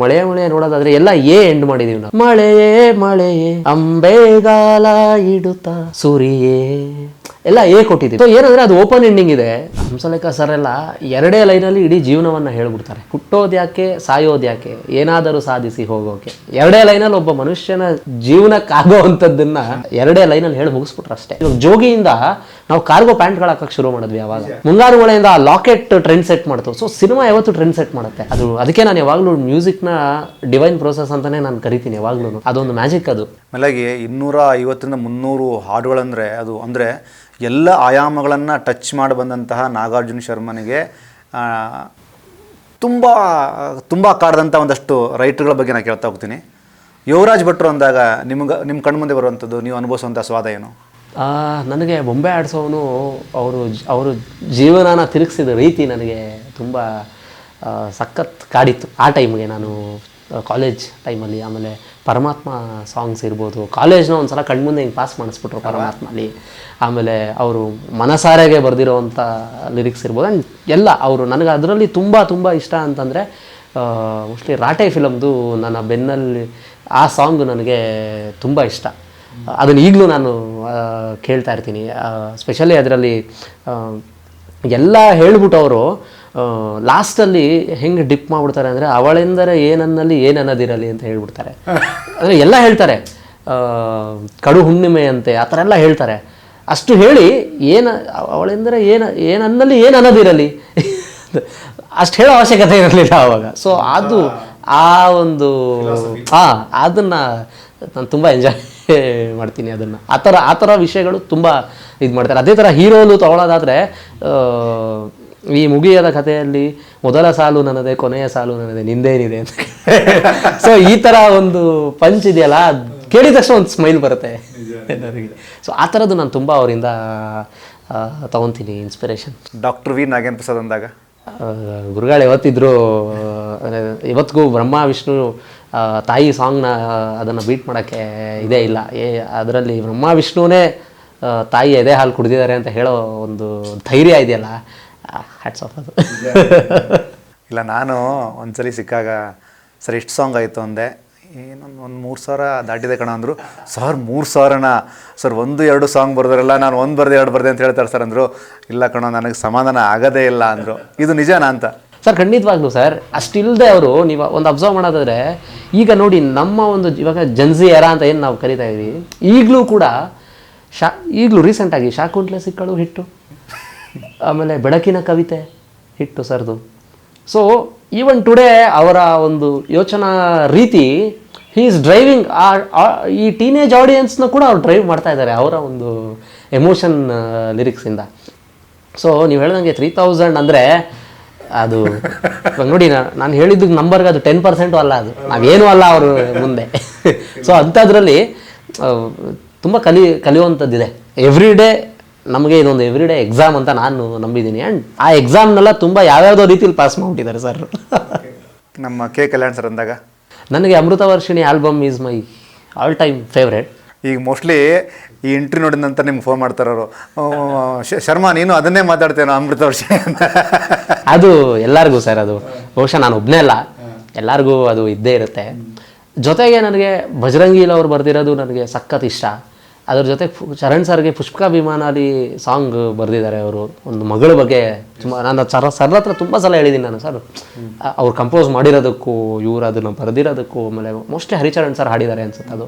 ಮಳೆ ಮಳೆ ನೋಡೋದಾದ್ರೆ ಎಲ್ಲ ಎಂಡ್ ಮಾಡಿದೀವಿ ನಾವು. ಮಳೆಯೇ ಮಳೆಯೇ ಅಂಬೆಗಾಲ ಇಡುತ್ತಾ ಸೂರಿಯೇ ಎಲ್ಲ ಕೊಟ್ಟಿದ್ದೀವಿ. ಸೊ ಏನಂದ್ರೆ ಅದು ಓಪನ್ ಎಂಡಿಂಗ್ ಇದೆ. ಹಂಸಲೇಖ ಸರ್ ಎಲ್ಲ 2 ಲೈನಲ್ಲಿ ಇಡೀ ಜೀವನವನ್ನ ಹೇಳ್ಬಿಡ್ತಾರೆ. ಹುಟ್ಟೋದ್ಯಾಕೆ ಸಾಯೋದ್ಯಾಕೆ ಏನಾದರೂ ಸಾಧಿಸಿ ಹೋಗೋಕೆ. 2 ಲೈನಲ್ಲಿ ಒಬ್ಬ ಮನುಷ್ಯನ ಜೀವನಕ್ಕಾಗೋ ಅಂಥದ್ದನ್ನ 2 ಲೈನಲ್ಲಿ ಹೇಳಿ ಮುಗಿಸ್ಬಿಟ್ರು ಅಷ್ಟೇ. ಇವಾಗ ಜೋಗಿಯಿಂದ ನಾವು ಕಾರ್ಗೋ ಪ್ಯಾಂಟ್ಗಳು ಹಾಕಕ್ಕೆ ಶುರು ಮಾಡಿದ್ವಿ. ಯಾವಾಗ ಮುಂಗಾರು ಮಳೆಯಿಂದ ಲಾಕೆಟ್ ಟ್ರೆಂಡ್ ಸೆಟ್ ಮಾಡ್ತು. ಸೊ ಸಿನಿಮಾ ಯಾವತ್ತು ಟ್ರೆಂಡ್ ಸೆಟ್ ಮಾಡುತ್ತೆ. ಅದು ಅದಕ್ಕೆ ನಾನು ಯಾವಾಗಲೂ ಮ್ಯೂಸಿಕ್ನ ಡಿವೈನ್ ಪ್ರೋಸೆಸ್ ಅಂತಾನೆ ನಾನು ಕರಿತೀನಿ ಯಾವಾಗ್ಲೂ. ಅದೊಂದು ಮ್ಯಾಜಿಕ್. ಅದು ಮೇಲಾಗಿ 250ರಿಂದ 300 ಹಾಡುಗಳಂದರೆ ಅದು ಅಂದರೆ ಎಲ್ಲ ಆಯಾಮಗಳನ್ನು ಟಚ್ ಮಾಡಿ ಬಂದಂತಹ ನಾಗಾರ್ಜುನ ಶರ್ಮನಿಗೆ ತುಂಬ ಕಾಡ್ದಂಥ ಒಂದಷ್ಟು ರೈಟರ್ಗಳ ಬಗ್ಗೆ ನಾನು ಕೇಳ್ತಾ ಹೋಗ್ತೀನಿ. ಯುವರಾಜ್ ಭಟ್ರು ಅಂದಾಗ ನಿಮ್ಮ ಕಣ್ಮುಂದೆ ಬರುವಂಥದ್ದು, ನೀವು ಅನುಭವಿಸುವಂಥ ಸ್ವಾದ ಏನು? ನನಗೆ ಬೊಂಬೆ ಆಡಿಸೋನು ಅವರು ಜೀವನನ ತಿರುಗಿಸಿದ ರೀತಿ ನನಗೆ ತುಂಬ ಸಖತ್ ಕಾಡಿತ್ತು ಆ ಟೈಮ್ಗೆ. ನಾನು ಕಾಲೇಜ್ ಟೈಮಲ್ಲಿ, ಆಮೇಲೆ ಪರಮಾತ್ಮ ಸಾಂಗ್ಸ್ ಇರ್ಬೋದು, ಕಾಲೇಜ್ನ ಒಂದು ಸಲ ಕಣ್ಮುಂದೆ ಹಿಂಗೆ ಪಾಸ್ ಮಾಡಿಸ್ಬಿಟ್ರು ಪರಮಾತ್ಮಲ್ಲಿ. ಆಮೇಲೆ ಅವರು ಮನಸಾರೆಗೆ ಬರೆದಿರೋವಂಥ ಲಿರಿಕ್ಸ್ ಇರ್ಬೋದು ಆ್ಯಂಡ್ ಎಲ್ಲ ಅವರು ನನಗೆ ಅದರಲ್ಲಿ ತುಂಬ ಇಷ್ಟ ಅಂತಂದರೆ ಮೋಸ್ಟ್ಲಿ ರಾಟೆ ಫಿಲಮ್ದು ನನ್ನ ಬೆನ್ನಲ್ಲಿ ಆ ಸಾಂಗ್ ನನಗೆ ತುಂಬ ಇಷ್ಟ. ಅದನ್ನು ಈಗಲೂ ನಾನು ಕೇಳ್ತಾ ಇರ್ತೀನಿ. ಸ್ಪೆಷಲಿ ಅದರಲ್ಲಿ ಎಲ್ಲ ಹೇಳ್ಬಿಟ್ಟು ಅವರು ಲಾಸ್ಟಲ್ಲಿ ಹೆಂಗೆ ಡಿಪ್ ಮಾಡಿಬಿಡ್ತಾರೆ ಅಂದರೆ, ಅವಳೆಂದರೆ ಏನನ್ನಲ್ಲಿ ಏನನ್ನದಿರಲಿ ಅಂತ ಹೇಳ್ಬಿಡ್ತಾರೆ. ಅಂದರೆ ಎಲ್ಲ ಹೇಳ್ತಾರೆ, ಕಡು ಹುಣ್ಣಿಮೆಯಂತೆ ಆ ಥರ ಎಲ್ಲ ಹೇಳ್ತಾರೆ. ಅಷ್ಟು ಹೇಳಿ ಅವಳೆಂದರೆ ಏನನ್ನಲ್ಲಿ ಏನನ್ನದಿರಲಿ ಅಷ್ಟು ಹೇಳೋ ಅವಶ್ಯಕತೆ ಇರಲಿಲ್ಲ ಆವಾಗ. ಸೊ ಅದು ಆ ಒಂದು ಅದನ್ನು ನಾನು ತುಂಬ ಎಂಜಾಯ್ ಮಾಡ್ತೀನಿ. ಅದನ್ನು ಆ ಥರ ವಿಷಯಗಳು ತುಂಬ ಇದು ಮಾಡ್ತಾರೆ. ಅದೇ ಥರ ಹೀರೋಲು ತಗೊಳ್ಳೋದಾದರೆ, ಈ ಮುಗಿಯದ ಕಥೆಯಲ್ಲಿ ಮೊದಲ ಸಾಲು ನನ್ನದೇ, ಕೊನೆಯ ಸಾಲು ನನ್ನದೇ, ನಿಂದೇನಿದೆ ಅಂತ. ಸೊ ಈ ಥರ ಒಂದು ಪಂಚ್ ಇದೆಯಲ್ಲ, ಕೇಳಿದ ತಕ್ಷಣ ಒಂದು ಸ್ಮೈಲ್ ಬರುತ್ತೆ ನನಗೆ. ಸೊ ಆ ಥರದ್ದು ನಾನು ತುಂಬ ಅವರಿಂದ ತಗೊತೀನಿ inspiration. Doctor V Nagendra Prasad ಅಂದಾಗ ಗುರುಗಳು ಯಾವತ್ತಿದ್ರು, ಇವತ್ತಿಗೂ ಬ್ರಹ್ಮ ವಿಷ್ಣು ತಾಯಿ ಸಾಂಗ್ನ ಅದನ್ನು ಬೀಟ್ ಮಾಡೋಕ್ಕೆ ಇದೇ ಇಲ್ಲ. ಅದರಲ್ಲಿ ಬ್ರಹ್ಮ ವಿಷ್ಣುವೇ ತಾಯಿ ಎದೆ ಹಾಲು ಕುಡಿದಿದ್ದಾರೆ ಅಂತ ಹೇಳೋ ಒಂದು ಧೈರ್ಯ ಇದೆಯಲ್ಲ, ಹ್ಯಾಟ್ಸ್ ಆಫ್ ಅದು. ಇಲ್ಲ, ನಾನು ಒಂದ್ಸಲಿ ಸಿಕ್ಕಾಗ ಸರ್ ಎಷ್ಟು ಸಾಂಗ್ ಆಯಿತು ಅಂದೆ. ಏನೊಂದು 3,000 ದಾಟಿದೆ ಕಣ ಅಂದರು. ಸರ್ 3,000ನ ಸರ್ 1-2 ಸಾಂಗ್ ಬರೆದ್ರಲ್ಲ, ನಾನು 1 ಬರೆದೆ 2 ಬರೆದೆ ಅಂತ ಹೇಳ್ತಾರೆ ಸರ್ ಅಂದರು. ಇಲ್ಲ ಕಣೋ, ನನಗೆ ಸಮಾಧಾನ ಆಗೋದೇ ಇಲ್ಲ ಅಂದರು. ಇದು ನಿಜನಾ ಅಂತ? ಸರ್ ಖಂಡಿತವಾಗ್ಲೂ ಸರ್. ಅಷ್ಟಿಲ್ಲದೆ ಅವರು, ನೀವು ಒಂದು ಅಬ್ಸರ್ವ್ ಮಾಡೋದಾದರೆ, ಈಗ ನೋಡಿ ನಮ್ಮ ಒಂದು ಇವಾಗ ಜನ್ಸಿ ಎರಾ ಅಂತ ಏನು ನಾವು ಕರಿತಾ ಇದ್ದೀವಿ, ಈಗಲೂ ಕೂಡ ಈಗಲೂ ರೀಸೆಂಟಾಗಿ ಶಾಕುಂಟ್ಲೆ ಸಿಕ್ಕಳು ಹಿಟ್ಟು, ಆಮೇಲೆ ಬೆಳಕಿನ ಕವಿತೆ ಹಿಟ್ಟು ಸರ್ದು. ಸೊ ಈವನ್ ಟುಡೇ ಅವರ ಒಂದು ಯೋಚನಾ ರೀತಿ, ಹಿ ಈಸ್ ಡ್ರೈವಿಂಗ್ ಈ ಟೀನೇಜ್ ಆಡಿಯನ್ಸ್ನ ಕೂಡ ಅವ್ರು ಡ್ರೈವ್ ಮಾಡ್ತಾ ಇದ್ದಾರೆ ಅವರ ಒಂದು ಎಮೋಷನ್ ಲಿರಿಕ್ಸಿಂದ. ಸೊ ನೀವು ಹೇಳ್ದಂಗೆ 3,000 ಅಂದರೆ ಅದು ನೋಡಿ, ನಾನು ಹೇಳಿದ್ದು ನಂಬರ್ಗೆ ಅದು 10% ಅಲ್ಲ, ಅದು ನಾವೇನೂ ಅಲ್ಲ ಅವರು ಮುಂದೆ. ಸೊ ಅಂಥದ್ರಲ್ಲಿ ತುಂಬ ಕಲಿಯುವಂಥದ್ದಿದೆ. ಎವ್ರಿ ಡೇ ನಮಗೆ ಇದೊಂದು ಎವ್ರಿ ಡೇ ಎಕ್ಸಾಮ್ ಅಂತ ನಾನು ನಂಬಿದ್ದೀನಿ. ಆ್ಯಂಡ್ ಆ ಎಕ್ಸಾಮ್ನೆಲ್ಲ ತುಂಬ ಯಾವ್ಯಾವುದೋ ರೀತಿಯಲ್ಲಿ ಪಾಸ್ ಮಾಡಿಬಿಟ್ಟಿದ್ದಾರೆ ಸರ್. ನಮ್ಮ ಕೆ ಕಲ್ಯಾಣ್ ಸರ್ ಅಂದಾಗ ನನಗೆ Amritavarshini album is my all time favourite. ಈಗ ಮೋಸ್ಟ್ಲಿ ಈ ಇಂಟ್ರಿ ನೋಡಿದ ನಂತರ ನಿಮ್ಗೆ ಫೋನ್ ಮಾಡ್ತಾರವರು, ಶರ್ಮಾ ನೀನು ಅದನ್ನೇ ಮಾತಾಡ್ತೇನೋ ಅಮೃತವರ್ಷಿಣಿ ಅಂತ. ಅದು ಎಲ್ಲರಿಗೂ ಸರ್, ಅದು ಬಹುಶಃ ನಾನು ಒಬ್ಬನೇ ಅಲ್ಲ, ಎಲ್ಲರಿಗೂ ಅದು ಇದ್ದೇ ಇರುತ್ತೆ. ಜೊತೆಗೆ ನನಗೆ ಬಜರಂಗೀಲ್ ಅವ್ರು ಬರೆದಿರೋದು ನನಗೆ ಸಖತ್ ಇಷ್ಟ. ಅದ್ರ ಜೊತೆ ಚರಣ್ ಸರ್ಗೆ ಪುಷ್ಪಕ ವಿಮಾನಾಲಿ ಸಾಂಗ್ ಬರೆದಿದ್ದಾರೆ ಅವರು, ಒಂದು ಮಗಳ ಬಗ್ಗೆ. ನಾನು ಸರ್ ಹತ್ರ ತುಂಬ ಸಲ ಹೇಳಿದ್ದೀನಿ ನಾನು, ಸರ್ ಅವ್ರು ಕಂಪೋಸ್ ಮಾಡಿರೋದಕ್ಕೂ ಇವ್ರು ಅದನ್ನು ಬರೆದಿರೋದಕ್ಕೂ, ಆಮೇಲೆ ಮೋಸ್ಟ್ಲಿ ಹರಿಚರಣ್ ಸರ್ ಹಾಡಿದ್ದಾರೆ ಅನ್ಸುತ್ತೆ. ಅದು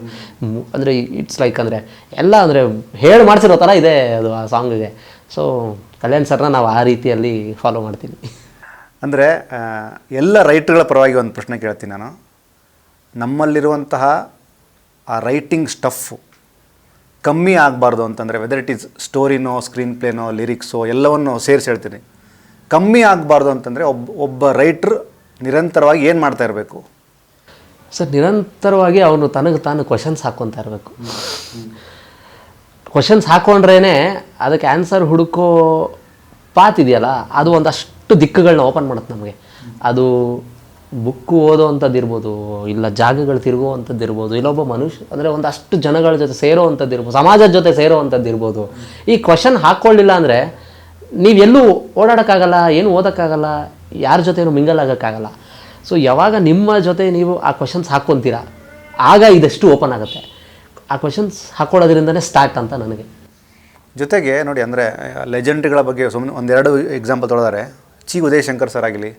ಅಂದರೆ ಇಟ್ಸ್ ಲೈಕ್ ಅಂದರೆ ಎಲ್ಲ ಅಂದರೆ ಹೇಳಿ ಮಾಡಿಸಿರೋ ಥರ ಇದೆ ಅದು ಆ ಸಾಂಗಿಗೆ. ಸೊ ಕಲ್ಯಾಣ್ ಸರ್ನ ನಾವು ಆ ರೀತಿಯಲ್ಲಿ ಫಾಲೋ ಮಾಡ್ತೀನಿ. ಅಂದರೆ ಎಲ್ಲ ರೈಟ್ಗಳ ಪರವಾಗಿ ಒಂದು ಪ್ರಶ್ನೆ ಕೇಳ್ತೀನಿ ನಾನು. ನಮ್ಮಲ್ಲಿರುವಂತಹ ಆ ರೈಟಿಂಗ್ ಸ್ಟಫ್ ಕಮ್ಮಿ ಆಗಬಾರ್ದು ಅಂತಂದರೆ, whether it is ಸ್ಟೋರಿನೋ, screen plano, ಲಿರಿಕ್ಸೋ ಎಲ್ಲವನ್ನು ಸೇರಿಸಿ ಹೇಳ್ತೀನಿ. ಕಮ್ಮಿ ಆಗಬಾರ್ದು ಅಂತಂದರೆ ಒಬ್ಬ ರೈಟ್ರ್ ನಿರಂತರವಾಗಿ ಏನು ಮಾಡ್ತಾ ಇರಬೇಕು ಸರ್? ನಿರಂತರವಾಗಿ ಅವನು ತನಗೆ ತಾನು ಕ್ವಶನ್ಸ್ ಹಾಕ್ಕೊತಾ ಇರಬೇಕು. ಕ್ವಶನ್ಸ್ ಹಾಕ್ಕೊಂಡ್ರೇ ಅದಕ್ಕೆ ಆನ್ಸರ್ ಹುಡುಕೋ ಪಾತ್ ಇದೆಯಲ್ಲ, ಅದು ಒಂದಷ್ಟು ದಿಕ್ಕುಗಳನ್ನ ಓಪನ್ ಮಾಡುತ್ತೆ ನಮಗೆ. ಅದು ಬುಕ್ಕು ಓದೋ ಅಂಥದ್ದು ಇರ್ಬೋದು, ಇಲ್ಲ ಜಾಗಗಳು ತಿರುಗೋ ಅಂಥದ್ದು ಇರ್ಬೋದು, ಇಲ್ಲೊಬ್ಬ ಮನುಷ್ಯ ಅಂದರೆ ಒಂದಷ್ಟು ಜನಗಳ ಜೊತೆ ಸೇರೋ ಅಂಥದ್ದು ಇರ್ಬೋದು, ಸಮಾಜದ ಜೊತೆ ಸೇರೋ ಅಂಥದ್ದು ಇರ್ಬೋದು. ಈ ಕ್ವಶನ್ ಹಾಕ್ಕೊಳ್ಳಿಲ್ಲ ಅಂದರೆ ನೀವೆಲ್ಲೂ ಓಡಾಡೋಕ್ಕಾಗಲ್ಲ, ಏನು ಓದೋಕ್ಕಾಗಲ್ಲ, ಯಾರ ಜೊತೆನೂ ಮಿಂಗಲ್ ಆಗೋಕ್ಕಾಗಲ್ಲ. ಸೊ ಯಾವಾಗ ನಿಮ್ಮ ಜೊತೆ ನೀವು ಆ ಕ್ವಶನ್ಸ್ ಹಾಕ್ಕೊತೀರಾ ಆಗ ಇದೆಷ್ಟು ಓಪನ್ ಆಗುತ್ತೆ. ಆ ಕ್ವಶನ್ಸ್ ಹಾಕ್ಕೊಳ್ಳೋದ್ರಿಂದನೇ ಸ್ಟಾರ್ಟ್ ಅಂತ ನನಗೆ. ಜೊತೆಗೆ ನೋಡಿ, ಅಂದರೆ ಲೆಜೆಂಡ್ಗಳ ಬಗ್ಗೆ ಸುಮ್ಮನೆ ಒಂದೆರಡು ಎಕ್ಸಾಂಪಲ್ ತೊಗೊಳಿದರೆ, ಚಿ ಉದಯಶಂಕರ್ ಸರ್ ಆಗಲಿ,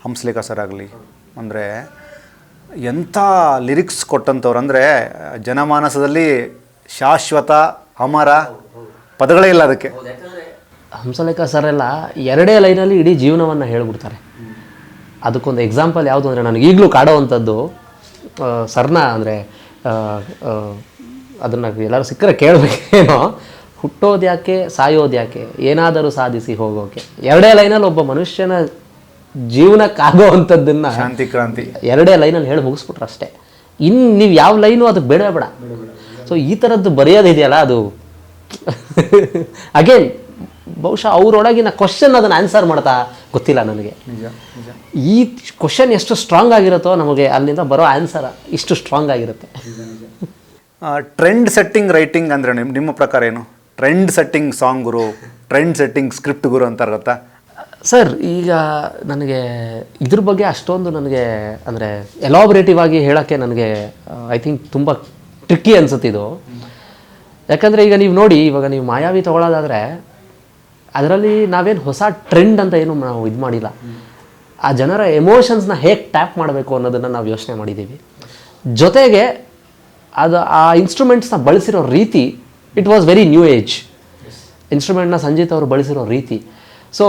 ಹಂಸಲೇಖ ಸರ್ ಆಗಲಿ, ಅಂದರೆ ಎಂಥ ಲಿರಿಕ್ಸ್ ಕೊಟ್ಟಂಥವ್ರು, ಅಂದರೆ ಜನಮಾನಸದಲ್ಲಿ ಶಾಶ್ವತ ಅಮರ ಪದಗಳೇ ಇಲ್ಲ ಅದಕ್ಕೆ. ಹಂಸಲೇಖ ಸರ್ ಎಲ್ಲ ಎರಡೇ ಲೈನಲ್ಲಿ ಇಡೀ ಜೀವನವನ್ನು ಹೇಳ್ಬಿಡ್ತಾರೆ. ಅದಕ್ಕೊಂದು ಎಕ್ಸಾಂಪಲ್ ಯಾವುದು ಅಂದರೆ ನನಗೆ ಈಗಲೂ ಕಾಡೋವಂಥದ್ದು, ಸರ್ನ ಅಂದರೆ ಅದನ್ನು ಎಲ್ಲರೂ ಸಿಕ್ಕರೆ ಕೇಳಬೇಕೇನೋ, ಹುಟ್ಟೋದು ಯಾಕೆ ಸಾಯೋದು ಯಾಕೆ, ಏನಾದರೂ ಸಾಧಿಸಿ ಹೋಗೋಕೆ. ಎರಡೇ ಲೈನಲ್ಲಿ ಒಬ್ಬ ಮನುಷ್ಯನ ಜೀವನಕ್ಕಾಗೋವಂಥದ್ದನ್ನು ಶಾಂತಿ ಕ್ರಾಂತಿ ಎರಡೇ ಲೈನಲ್ಲಿ ಹೇಳಿ ಮುಗಿಸ್ಬಿಟ್ರು ಅಷ್ಟೇ. ಇನ್ನು ನೀವು ಯಾವ ಲೈನು ಅದಕ್ಕೆ ಬೇಡ. ಸೊ ಈ ಥರದ್ದು ಬರೆಯೋದಿದೆಯಲ್ಲ ಅದು ಅಗೇನ್ ಬಹುಶಃ ಅವರೊಳಗಿನ ಕ್ವಶನ್ ಅದನ್ನು ಆನ್ಸರ್ ಮಾಡ್ತಾ ಗೊತ್ತಿಲ್ಲ ನನಗೆ. ಈ ಕ್ವಶನ್ ಎಷ್ಟು ಸ್ಟ್ರಾಂಗ್ ಆಗಿರುತ್ತೋ ನಮಗೆ ಅಲ್ಲಿಂದ ಬರೋ ಆನ್ಸರ್ ಇಷ್ಟು ಸ್ಟ್ರಾಂಗ್ ಆಗಿರುತ್ತೆ. ಟ್ರೆಂಡ್ ಸೆಟ್ಟಿಂಗ್ ರೈಟಿಂಗ್ ಅಂದರೆ ನಿಮ್ಮ ಪ್ರಕಾರ ಏನು? ಟ್ರೆಂಡ್ ಸೆಟ್ಟಿಂಗ್ ಸಾಂಗ್ ಗುರು, ಟ್ರೆಂಡ್ ಸೆಟ್ಟಿಂಗ್ ಸ್ಕ್ರಿಪ್ಟ್ ಗುರು ಅಂತಾರೆ ಗೊತ್ತಾ ಸರ್? ಈಗ ನನಗೆ ಇದ್ರ ಬಗ್ಗೆ ಅಷ್ಟೊಂದು ನನಗೆ ಅಂದರೆ ಎಲಾಬ್ರೇಟಿವ್ ಆಗಿ ಹೇಳೋಕ್ಕೆ ನನಗೆ ಐ ಥಿಂಕ್ ತುಂಬ ಟ್ರಿಕ್ಕಿ ಅನ್ಸುತ್ತಿದ್ದು. ಯಾಕಂದರೆ ಈಗ ನೀವು ನೋಡಿ, ಇವಾಗ ನೀವು ಮಾಯಾವಿ ತೊಗೊಳ್ಳೋದಾದರೆ ಅದರಲ್ಲಿ ನಾವೇನು ಹೊಸ ಟ್ರೆಂಡ್ ಅಂತ ಏನು ನಾವು ಇದು ಮಾಡಿಲ್ಲ. ಆ ಜನರ ಎಮೋಷನ್ಸ್ನ ಹೇಗೆ ಟ್ಯಾಪ್ ಮಾಡಬೇಕು ಅನ್ನೋದನ್ನು ನಾವು ಯೋಚನೆ ಮಾಡಿದ್ದೀವಿ. ಜೊತೆಗೆ ಅದು ಆ ಇನ್ಸ್ಟ್ರೂಮೆಂಟ್ಸ್ನ ಬಳಸಿರೋ ರೀತಿ, it was very new age. ಇನ್ಸ್ಟ್ರೂಮೆಂಟ್ನ ಸಂಜೀತ್ ಅವರು ಬಳಸಿರೋ ರೀತಿ. ಸೊ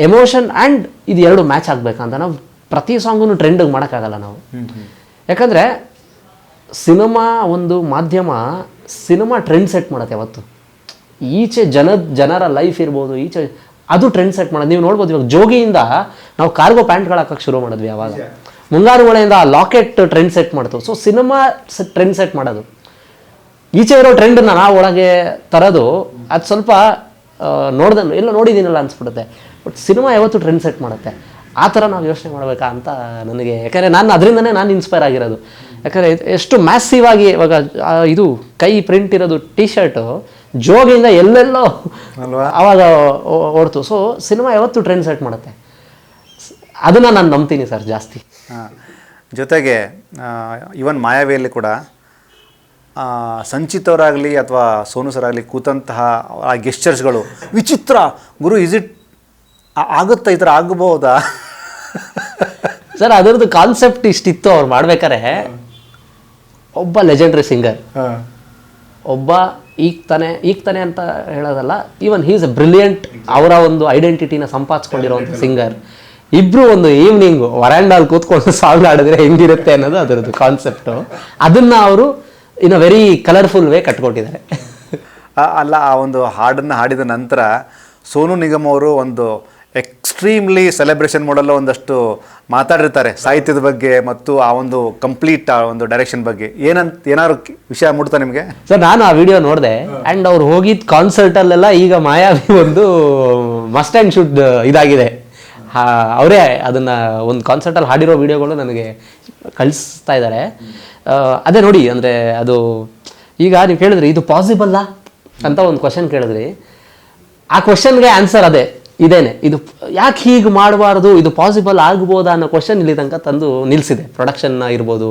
ಎಮೋಷನ್ ಆ್ಯಂಡ್ ಇದು ಎರಡು ಮ್ಯಾಚ್ ಆಗಬೇಕಂತ ನಾವು ಪ್ರತಿ ಸಾಂಗನ್ನು ಟ್ರೆಂಡಿಗೆ ಮಾಡೋಕ್ಕಾಗಲ್ಲ ನಾವು. ಯಾಕಂದರೆ ಸಿನಿಮಾ ಒಂದು ಮಾಧ್ಯಮ, ಸಿನಿಮಾ ಟ್ರೆಂಡ್ ಸೆಟ್ ಮಾಡುತ್ತೆ ಯಾವತ್ತು. ಈಚೆ ಜನರ ಲೈಫ್ ಇರ್ಬೋದು, ಈಚೆ ಅದು ಟ್ರೆಂಡ್ ಸೆಟ್ ಮಾಡೋದು. ನೀವು ನೋಡ್ಬೋದು, ಇವಾಗ ಜೋಗಿಯಿಂದ ನಾವು ಕಾರ್ಗೋ ಪ್ಯಾಂಟ್ಗಳು ಹಾಕೋಕ್ಕೆ ಶುರು ಮಾಡಿದ್ವಿ. ಯಾವಾಗ ಮುಂಗಾರು ಮಳೆಯಿಂದ ಲಾಕೆಟ್ ಟ್ರೆಂಡ್ ಸೆಟ್ ಮಾಡ್ತು. ಸೊ ಸಿನಿಮಾ ಟ್ರೆಂಡ್ ಸೆಟ್ ಮಾಡೋದು, ಈಚೆ ಇರೋ ಟ್ರೆಂಡನ್ನ ನಾವು ಒಳಗೆ ತರೋದು, ಅದು ಸ್ವಲ್ಪ ಎಲ್ಲ ನೋಡಿದ್ದೀನಲ್ಲ ಅನ್ಸ್ಬಿಡುತ್ತೆ. ಬಟ್ ಸಿನಿಮಾ ಯಾವತ್ತು ಟ್ರೆಂಡ್ ಸೆಟ್ ಮಾಡುತ್ತೆ. ಆ ಥರ ನಾವು ಯೋಚನೆ ಮಾಡಬೇಕಾ ಅಂತ ನನಗೆ. ಯಾಕಂದರೆ ಅದರಿಂದನೇ ನಾನು ಇನ್ಸ್ಪೈರ್ ಆಗಿರೋದು. ಯಾಕಂದರೆ ಎಷ್ಟು ಮ್ಯಾಸಿವ್ ಆಗಿ ಇವಾಗ ಇದು ಕೈ ಪ್ರಿಂಟ್ ಇರೋದು ಟಿ ಶರ್ಟು ಜೋಗಿಯಿಂದ ಎಲ್ಲೆಲ್ಲೋ ಆವಾಗ ಓಡ್ತು. ಸೊ ಸಿನಿಮಾ ಯಾವತ್ತು ಟ್ರೆಂಡ್ ಸೆಟ್ ಮಾಡುತ್ತೆ, ಅದನ್ನು ನಾನು ನಂಬ್ತೀನಿ ಸರ್ ಜಾಸ್ತಿ. ಜೊತೆಗೆ ಇವನ್ ಮಾಯಾವಿಯಲ್ಲಿ ಕೂಡ ಸಂಚಿತ್ ಅವರಾಗಲಿ ಅಥವಾ ಸೋನು ಸರ್ ಆಗಲಿ ಕೂತಂತಹ ಆ ಗೆಸ್ಚರ್ಸ್ಗಳು ವಿಚಿತ್ರ ಗುರು. ಇಸ್ ಇಟ್ ಆಗುತ್ತಾ, ಈ ಥರ ಆಗಬಹುದಾ ಸರ್? ಅದರದ್ದು ಕಾನ್ಸೆಪ್ಟ್ ಇಷ್ಟಿತ್ತು ಅವ್ರು ಮಾಡ್ಬೇಕಾರೆ. ಒಬ್ಬ ಲೆಜೆಂಡ್ರಿ ಸಿಂಗರ್, ಒಬ್ಬ ಈಗ ತಾನೆ ಅಂತ ಹೇಳೋದಲ್ಲ, ಈವನ್ ಹೀಸ್ ಎ ಬ್ರಿಲಿಯಂಟ್, ಅವರ ಒಂದು ಐಡೆಂಟಿಟಿನ ಸಂಪಾದಿಸ್ಕೊಂಡಿರೋಂಥ ಸಿಂಗರ್. ಇಬ್ಬರು ಒಂದು ಈವ್ನಿಂಗು ವರಾಂಡಾಲ್ ಕೂತ್ಕೊಂಡು ಸಾಂಗ್ ಆಡಿದ್ರೆ ಹೆಂಗಿರುತ್ತೆ ಅನ್ನೋದು ಅದರದ್ದು ಕಾನ್ಸೆಪ್ಟು. ಅದನ್ನು ಅವರು ಇನ್ ಅ ವೆರಿ ಕಲರ್ಫುಲ್ ವೇ ಕಟ್ಕೊಟ್ಟಿದ್ದಾರೆ. ಅಲ್ಲ, ಆ ಒಂದು ಹಾಡನ್ನು ಹಾಡಿದ ನಂತರ ಸೋನು ನಿಗಮ್ ಅವರು ಒಂದು ಎಕ್ಸ್ಟ್ರೀಮ್ಲಿ ಸೆಲೆಬ್ರೇಷನ್ ಮಾಡಲು ಒಂದಷ್ಟು ಮಾತಾಡಿರ್ತಾರೆ ಸಾಹಿತ್ಯದ ಬಗ್ಗೆ ಮತ್ತು ಆ ಒಂದು ಕಂಪ್ಲೀಟ್ ಆ ಒಂದು ಡೈರೆಕ್ಷನ್ ಬಗ್ಗೆ. ಏನಾದ್ರು ವಿಷಯ ಮುಟ್ತಾ ನಿಮಗೆ? ಸರ್, ನಾನು ಆ ವಿಡಿಯೋ ನೋಡಿದೆ. ಆ್ಯಂಡ್ ಅವ್ರು ಹೋಗಿದ್ದ ಕಾನ್ಸರ್ಟಲ್ಲೆಲ್ಲ ಈಗ ಮಾಯಾವಿ ಒಂದು ಮಸ್ಟ್ ಆ್ಯಂಡ್ ಶುಡ್ ಇದಾಗಿದೆ. ಅವರೇ ಅದನ್ನು ಒಂದು ಕಾನ್ಸರ್ಟಲ್ಲಿ ಹಾಡಿರೋ ವಿಡಿಯೋಗಳು ನನಗೆ ಕಳಿಸ್ತಾ ಇದ್ದಾರೆ. ಅದೇ ನೋಡಿ, ಅಂದರೆ ಅದು ಈಗ ನೀವು ಕೇಳಿದ್ರಿ ಇದು ಪಾಸಿಬಲ್ಲಾ ಅಂತ ಒಂದು ಕ್ವಶನ್ ಕೇಳಿದ್ರಿ. ಆ ಕ್ವಶನ್ಗೆ ಆನ್ಸರ್ ಇದೇನೆ. ಇದು ಯಾಕೆ ಹೀಗೆ ಮಾಡಬಾರ್ದು, ಇದು ಪಾಸಿಬಲ್ ಆಗ್ಬೋದಾ ಅನ್ನೋ ಕ್ವಶನ್ ಇಲ್ಲಿ ತನಕ ತಂದು ನಿಲ್ಲಿಸಿದೆ. ಪ್ರೊಡಕ್ಷನ್ನ ಇರ್ಬೋದು,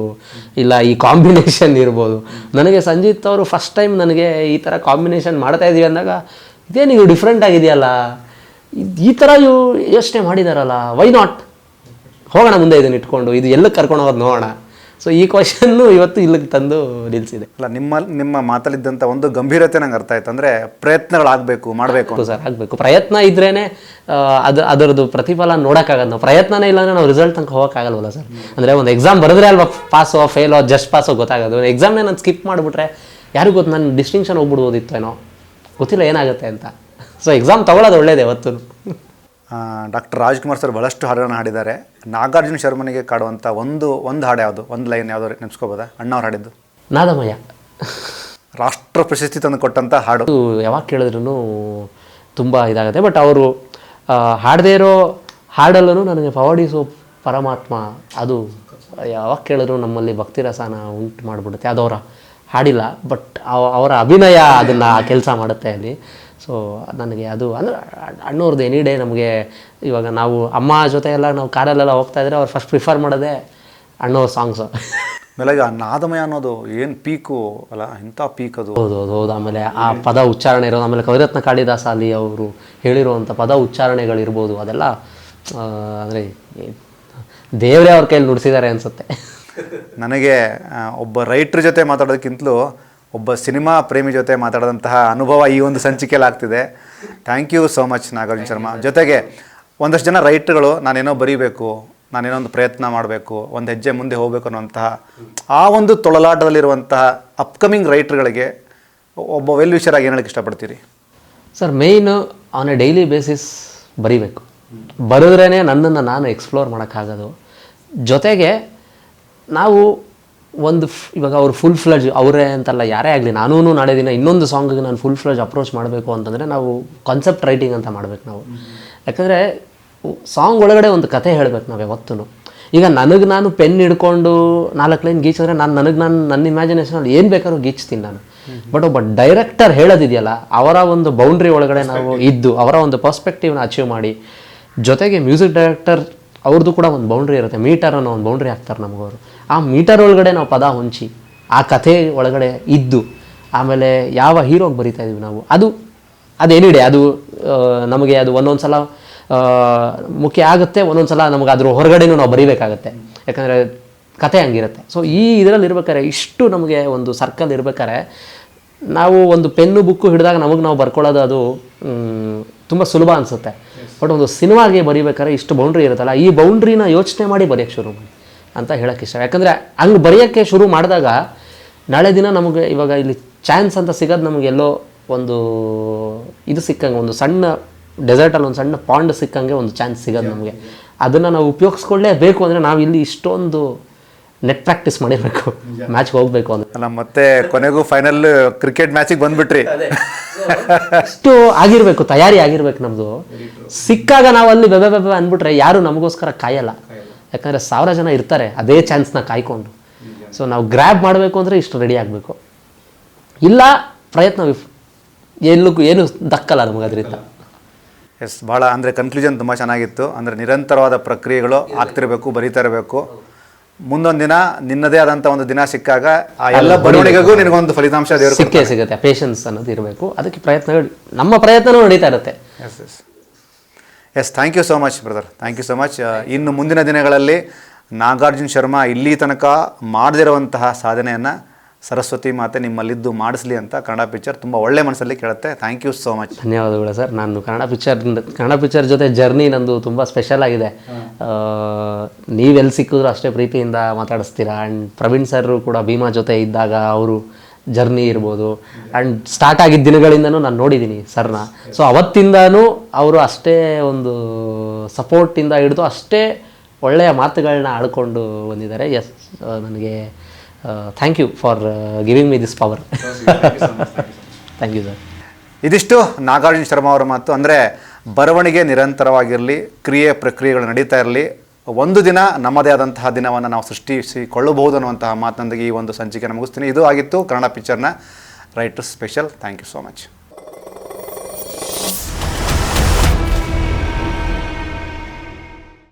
ಇಲ್ಲ ಈ ಕಾಂಬಿನೇಷನ್ ಇರ್ಬೋದು. ನನಗೆ ಸಂಜೀತ್ ಅವರು ಫಸ್ಟ್ ಟೈಮ್ ನನಗೆ ಈ ಥರ ಕಾಂಬಿನೇಷನ್ ಮಾಡ್ತಾ ಇದ್ದೀವಿ ಅಂದಾಗ, ಇದೇನಿದು ಡಿಫ್ರೆಂಟ್ ಆಗಿದೆಯಲ್ಲ, ಈ ಥರ ಯೋಚನೆ ಮಾಡಿದಾರಲ್ಲ, ವೈ ನಾಟ್, ಹೋಗೋಣ ಮುಂದೆ ಇದನ್ನು ಇಟ್ಕೊಂಡು, ಇದು ಎಲ್ಲಕ್ಕೆ ಕರ್ಕೊಂಡು ಹೋಗೋದು ನೋಡೋಣ. ಸೊ ಈ ಕ್ವಶನ್ನು ಇವತ್ತು ಇಲ್ಲಿಗೆ ತಂದು ನಿಲ್ಲಿಸಿದೆ. ಅಲ್ಲ, ನಿಮ್ಮ ಮಾತಲ್ಲಿದ್ದಂಥ ಒಂದು ಗಂಭೀರತೆ ನಂಗೆ ಅರ್ಥ ಆಯ್ತು. ಅಂದರೆ ಪ್ರಯತ್ನಗಳಾಗಬೇಕು, ಮಾಡಬೇಕು ಸರ್, ಆಗಬೇಕು. ಪ್ರಯತ್ನ ಇದ್ರೇ ಅದರದ್ದು ಪ್ರತಿಫಲ ನೋಡೋಕ್ಕಾಗದು. ನಾವು ಪ್ರಯತ್ನನೇ ಇಲ್ಲಾಂದರೆ ನಾವು ರಿಸಲ್ಟ್ ತನಕ ಹೋಗೋಕ್ಕಾಗಲ್ವಲ್ಲ ಸರ್. ಅಂದರೆ ಒಂದು ಎಕ್ಸಾಮ್ ಬರೆದ್ರೆ ಅಲ್ವಾ ಪಾಸೋ ಫೇಲೋ ಜಸ್ಟ್ ಪಾಸೋ ಗೊತ್ತಾಗೋದು. ಎಕ್ಸಾಮ್ನೇ ನಾನು ಸ್ಕಿಪ್ ಮಾಡಿಬಿಟ್ರೆ ಯಾರಿಗೂ ಗೊತ್ತು, ನಾನು ಡಿಸ್ಟಿಂಕ್ಷನ್ ಹೋಗ್ಬಿಡ್ಬೋದಿತ್ತು ಏನೋ, ಗೊತ್ತಿಲ್ಲ ಏನಾಗುತ್ತೆ ಅಂತ. ಸೊ ಎಕ್ಸಾಮ್ ತೊಗೊಳ್ಳೋದು ಒಳ್ಳೇದು ಯಾವತ್ತೂ. ಡಾಕ್ಟರ್ ರಾಜ್ಕುಮಾರ್ ಸರ್ ಬಹಳಷ್ಟು ಹಾಡುಗಳನ್ನು ಹಾಡಿದ್ದಾರೆ. ನಾಗಾರ್ಜುನ ಶರ್ಮನಿಗೆ ಕಾಡುವಂಥ ಒಂದು ಹಾಡು ಯಾವುದು, ಒಂದು ಲೈನ್ ಯಾವುದೋ ನೆನೆಸ್ಕೋಬೋದಾ? ಅಣ್ಣವ್ರು ಹಾಡಿದ್ದು ನಾದಮಯ, ರಾಷ್ಟ್ರ ಪ್ರಶಸ್ತಿ ತಂದು ಕೊಟ್ಟಂಥ ಹಾಡು. ಯಾವಾಗ ಕೇಳಿದ್ರೂ ತುಂಬ ಇದಾಗುತ್ತೆ. ಬಟ್ ಅವರು ಹಾಡದೇ ಇರೋ ಹಾಡಲ್ಲೂ ನನಗೆ ಪವಡಿಸೋ ಪರಮಾತ್ಮ, ಅದು ಯಾವಾಗ ಕೇಳಿದ್ರು ನಮ್ಮಲ್ಲಿ ಭಕ್ತಿ ರಸನ ಉಂಟು ಮಾಡಿಬಿಡುತ್ತೆ. ಅದು ಅವರ ಹಾಡಿಲ್ಲ, ಬಟ್ ಅವರ ಅಭಿನಯ ಅದನ್ನು ಕೆಲಸ ಮಾಡುತ್ತೆ ಅಲ್ಲಿ. ಸೊ ನನಗೆ ಅದು ಅಂದರೆ ಅಣ್ಣವ್ರದ್ದು ಎನಿ ಡೇ ನಮಗೆ ಇವಾಗ ನಾವು ಅಮ್ಮ ಜೊತೆ ಎಲ್ಲ ನಾವು ಕಾರಲ್ಲೆಲ್ಲ ಹೋಗ್ತಾ ಇದ್ರೆ ಅವ್ರು ಫಸ್ಟ್ ಪ್ರಿಫರ್ ಮಾಡೋದೇ ಅಣ್ಣವ್ರ ಸಾಂಗ್ಸು. ಆಮೇಲೆ ಆ ನಾದಮಯ ಅನ್ನೋದು ಏನು ಪೀಕು ಅಲ್ಲ, ಇಂಥ ಪೀಕ್ ಅದು. ಹೌದು. ಆಮೇಲೆ ಆ ಪದ ಉಚ್ಚಾರಣೆ ಇರೋದು, ಆಮೇಲೆ ಕವಿರತ್ನ ಕಾಳಿದಾಸ ಅಲ್ಲಿ ಅವರು ಹೇಳಿರುವಂಥ ಪದ ಉಚ್ಚಾರಣೆಗಳಿರ್ಬೋದು, ಅದೆಲ್ಲ ಅಂದರೆ ದೇವರೇ ಅವ್ರ ಕೈಯಲ್ಲಿ ನುಡಿಸಿದ್ದಾರೆ ಅನಿಸುತ್ತೆ. ನನಗೆ ಒಬ್ಬ ರೈಟ್ರ್ ಜೊತೆ ಮಾತಾಡೋದಕ್ಕಿಂತಲೂ ಒಬ್ಬ ಸಿನಿಮಾ ಪ್ರೇಮಿ ಜೊತೆ ಮಾತಾಡಿದಂತಹ ಅನುಭವ ಈ ಒಂದು ಸಂಚಿಕೆಯಲ್ಲಿ ಆಗ್ತಿದೆ. Thank you so much Nagarjuna Sharma. ಜೊತೆಗೆ ಒಂದಷ್ಟು ಜನ ರೈಟ್ರುಗಳು ನಾನೇನೋ ಬರೀಬೇಕು, ನಾನೇನೋ ಒಂದು ಪ್ರಯತ್ನ ಮಾಡಬೇಕು, ಒಂದು ಹೆಜ್ಜೆ ಮುಂದೆ ಹೋಗಬೇಕು ಅನ್ನುವಂತಹ ಆ ಒಂದು ತೊಳಲಾಟದಲ್ಲಿರುವಂತಹ ಅಪ್ಕಮಿಂಗ್ ರೈಟ್ರುಗಳಿಗೆ ಒಬ್ಬ ವೆಲ್ ವಿಷರಾಗಿ ಏನು ಹೇಳಕ್ಕೆ ಇಷ್ಟಪಡ್ತೀರಿ? ಸರ್, ಮೇಯ್ನು ಆನ್ ಎ ಡೈಲಿ ಬೇಸಿಸ್ ಬರೀಬೇಕು. ಬರೆದ್ರೇ ನನ್ನನ್ನು ನಾನು ಎಕ್ಸ್ಪ್ಲೋರ್ ಮಾಡೋಕ್ಕಾಗೋದು. ಜೊತೆಗೆ ನಾವು ಒಂದು ಇವಾಗ ಅವ್ರು ಫುಲ್ ಫ್ಲಜ್ ಅವರೇ ಅಂತಲ್ಲ, ಯಾರೇ ಆಗಲಿ, ನಾನೂ ನಾಳೆ ದಿನ ಇನ್ನೊಂದು ಸಾಂಗಿಗೆ ನಾನು ಫುಲ್ ಫ್ಲಜ್ ಅಪ್ರೋಚ್ ಮಾಡಬೇಕು ಅಂತಂದರೆ ನಾವು ಕಾನ್ಸೆಪ್ಟ್ ರೈಟಿಂಗ್ ಅಂತ ಮಾಡಬೇಕು ನಾವು. ಯಾಕಂದರೆ ಸಾಂಗ್ ಒಳಗಡೆ ಒಂದು ಕತೆ ಹೇಳಬೇಕು ನಾವು ಯಾವತ್ತೂ. ಈಗ ನನಗೆ ನಾನು ಪೆನ್ ಹಿಡ್ಕೊಂಡು 4 ಲೈನ್ ಗೀಚಿದ್ರೆ ನಾನು ನನ್ನ ಇಮ್ಯಾಜಿನೇಷನಲ್ಲಿ ಏನು ಬೇಕಾದ್ರೂ ಗೀಚ್ತೀನಿ ನಾನು. ಬಟ್ ಒಬ್ಬ ಡೈರೆಕ್ಟರ್ ಹೇಳೋದಿದೆಯಲ್ಲ, ಅವರ ಒಂದು ಬೌಂಡ್ರಿ ಒಳಗಡೆ ನಾವು ಇದ್ದು ಅವರ ಒಂದು ಪರ್ಸ್ಪೆಕ್ಟಿವ್ನ ಅಚೀವ್ ಮಾಡಿ, ಜೊತೆಗೆ ಮ್ಯೂಸಿಕ್ ಡೈರೆಕ್ಟರ್ ಅವ್ರದ್ದು ಕೂಡ ಒಂದು ಬೌಂಡ್ರಿ ಇರುತ್ತೆ, ಮೀಟರ್ ಅನ್ನೋ ಒಂದು ಬೌಂಡ್ರಿ ಹಾಕ್ತಾರೆ ನಮಗವರು. ಆ ಮೀಟರ್ ಒಳಗಡೆ ನಾವು ಪದ ಹೊಂಚಿ ಆ ಕಥೆ ಒಳಗಡೆ ಇದ್ದು, ಆಮೇಲೆ ಯಾವ ಹೀರೋಗೆ ಬರಿತಾ ಇದೀವಿ ನಾವು, ಅದೇನಿದೆ ಅದು ನಮಗೆ ಅದು ಒಂದೊಂದು ಸಲ ಮುಖ್ಯ ಆಗುತ್ತೆ, ಒಂದೊಂದು ಸಲ ನಮಗೆ ಅದ್ರ ಹೊರಗಡೆನೂ ನಾವು ಬರೀಬೇಕಾಗತ್ತೆ, ಯಾಕಂದರೆ ಕತೆ ಹಂಗಿರುತ್ತೆ. ಸೊ ಈ ಇದರಲ್ಲಿ ಇರ್ಬೇಕಾರೆ, ಇಷ್ಟು ನಮಗೆ ಒಂದು ಸರ್ಕಲ್ ಇರ್ಬೇಕಾರೆ, ನಾವು ಒಂದು ಪೆನ್ನು ಬುಕ್ಕು ಹಿಡಿದಾಗ ನಮಗೆ ನಾವು ಬರ್ಕೊಳ್ಳೋದು ಅದು ತುಂಬ ಸುಲಭ ಅನಿಸುತ್ತೆ. ಬಟ್ ಒಂದು ಸಿನಿಮಾಗೆ ಬರೀಬೇಕಾದ್ರೆ ಇಷ್ಟು ಬೌಂಡ್ರಿ ಇರುತ್ತಲ್ಲ, ಈ ಬೌಂಡ್ರಿನ ಯೋಚನೆ ಮಾಡಿ ಬರೆಯೋಕ್ಕೆ ಶುರು ಮಾಡಿ ಅಂತ ಹೇಳೋಕ್ಕೆ ಇಷ್ಟ. ಯಾಕಂದರೆ ಹಂಗೆ ಬರೆಯೋಕ್ಕೆ ಶುರು ಮಾಡಿದಾಗ ನಾಳೆ ದಿನ ನಮಗೆ ಇವಾಗ ಇಲ್ಲಿ ಚಾನ್ಸ್ ಅಂತ ಸಿಗೋದು ನಮಗೆಲ್ಲೋ ಒಂದು ಇದು ಸಿಕ್ಕಂಗೆ, ಒಂದು ಸಣ್ಣ ಡೆಸರ್ಟಲ್ಲಿ ಒಂದು ಸಣ್ಣ ಪಾಂಡ್ ಸಿಕ್ಕಂಗೆ ಒಂದು ಚಾನ್ಸ್ ಸಿಗೋದು ನಮಗೆ. ಅದನ್ನು ನಾವು ಉಪಯೋಗಿಸ್ಕೊಳ್ಳೇಬೇಕು ಅಂದರೆ ನಾವು ಇಲ್ಲಿ ಇಷ್ಟೊಂದು ನೆಟ್ ಪ್ರಾಕ್ಟೀಸ್ ಮಾಡಿರಬೇಕು, ಮ್ಯಾಚ್ಗೆ ಹೋಗಬೇಕು ಅಂದರೆ. ಅಲ್ಲ, ಮತ್ತೆ ಕೊನೆಗೂ ಫೈನಲ್ ಕ್ರಿಕೆಟ್ ಮ್ಯಾಚಿಗೆ ಬಂದುಬಿಟ್ರಿ. ಇಷ್ಟು ಆಗಿರಬೇಕು, ತಯಾರಿ ಆಗಿರ್ಬೇಕು ನಮ್ಮದು. ಸಿಕ್ಕಾಗ ನಾವು ಅಲ್ಲಿ ಬೆಬೆ ಅಂದ್ಬಿಟ್ರೆ ಯಾರು ನಮಗೋಸ್ಕರ ಕಾಯಲ್ಲ. ಯಾಕಂದರೆ 1000 ಜನ ಇರ್ತಾರೆ ಅದೇ ಚಾನ್ಸ್ನ ಕಾಯ್ಕೊಂಡು. ಸೊ ನಾವು ಗ್ರ್ಯಾಬ್ ಮಾಡಬೇಕು ಅಂದರೆ ಇಷ್ಟು ರೆಡಿ ಆಗಬೇಕು, ಇಲ್ಲ ಪ್ರಯತ್ನ ಏನು ದಕ್ಕಲ್ಲ ನಮಗೆ ಅದರಿಂದ. ಎಸ್, ಭಾಳ ಅಂದರೆ ಕನ್ಕ್ಲೂಷನ್ ತುಂಬ ಚೆನ್ನಾಗಿತ್ತು. ಅಂದರೆ ನಿರಂತರವಾದ ಪ್ರಕ್ರಿಯೆಗಳು ಆಗ್ತಿರಬೇಕು, ಬರೀತಾ ಇರಬೇಕು. ಮುಂದೊಂದು ದಿನ ನಿನ್ನದೇ ಆದಂಥ ಒಂದು ದಿನ ಸಿಕ್ಕಾಗ ಆ ಎಲ್ಲ ಬರವಣಿಗೆಗೂ ನಿನಗೊಂದು ಫಲಿತಾಂಶ ಸಿಗುತ್ತೆ. ಪೇಷನ್ಸ್ ಅನ್ನೋದು ಇರಬೇಕು, ಅದಕ್ಕೆ ಪ್ರಯತ್ನಗಳು, ನಮ್ಮ ಪ್ರಯತ್ನವೂ ನಡೀತಾ ಇರುತ್ತೆ. Yes, thank you so much brother, thank you so much. ಇನ್ನು ಮುಂದಿನ ದಿನಗಳಲ್ಲಿ ನಾಗಾರ್ಜುನ ಶರ್ಮಾ ಇಲ್ಲಿ ತನಕ ಮಾಡದಿರುವಂತಹ ಸಾಧನೆಯನ್ನು ಸರಸ್ವತಿ ಮಾತೆ ನಿಮ್ಮಲ್ಲಿದ್ದು ಮಾಡಿಸ್ಲಿ ಅಂತ ಕನ್ನಡ ಪಿಕ್ಚರ್ ತುಂಬ ಒಳ್ಳೆ ಮನಸ್ಸಲ್ಲಿ ಕೇಳುತ್ತೆ. Thank you so much. ಧನ್ಯವಾದಗಳು ಸರ್. ನಾನು ಕನ್ನಡ ಪಿಕ್ಚರ್ ಜೊತೆ ಜರ್ನಿ ನಂದು ತುಂಬ ಸ್ಪೆಷಲ್ ಆಗಿದೆ. ನೀವೆಲ್ಲಿ ಸಿಕ್ಕಿದ್ರು ಅಷ್ಟೇ ಪ್ರೀತಿಯಿಂದ ಮಾತಾಡಿಸ್ತೀರಾ. ಆ್ಯಂಡ್ ಪ್ರವೀಣ್ ಸರ್ ಕೂಡ ಭೀಮಾ ಜೊತೆ ಇದ್ದಾಗ ಅವರು ಜರ್ನಿ ಇರ್ಬೋದು, ಆ್ಯಂಡ್ ಸ್ಟಾರ್ಟ್ ಆಗಿದ್ದ ದಿನಗಳಿಂದನೂ ನಾನು ನೋಡಿದ್ದೀನಿ ಸರ್ನ. ಸೊ ಅವತ್ತಿಂದನೂ ಅವರು ಅಷ್ಟೇ ಒಂದು ಸಪೋರ್ಟಿಂದ ಹಿಡಿದು ಅಷ್ಟೇ ಒಳ್ಳೆಯ ಮಾತುಗಳನ್ನ ಆಡ್ಕೊಂಡು ಬಂದಿದ್ದಾರೆ. ಎಸ್, ನನಗೆ thank you for giving me this power. Thank you sir. ಇದಿಷ್ಟು ನಾಗಾರ್ಜುನ ಶರ್ಮಾ ಅವರ ಮಾತು. ಅಂದರೆ ಬರವಣಿಗೆ ನಿರಂತರವಾಗಿರಲಿ, ಪ್ರಕ್ರಿಯೆಗಳು ನಡೀತಾ ಇರಲಿ, ಒಂದು ದಿನ ನಮ್ಮದೇ ಆದಂತಹ ದಿನವನ್ನು ನಾವು ಸೃಷ್ಟಿಸಿಕೊಳ್ಳಬಹುದು ಅನ್ನುವಂತಹ ಮಾತಿನೊಂದಿಗೆ ಈ ಒಂದು ಸಂಚಿಕೆ ಮುಗಿಸ್ತೀನಿ. ಇದು ಆಗಿತ್ತು ಕನ್ನಡ ಪಿಕ್ಚರ್ನ writers special. Thank you so much.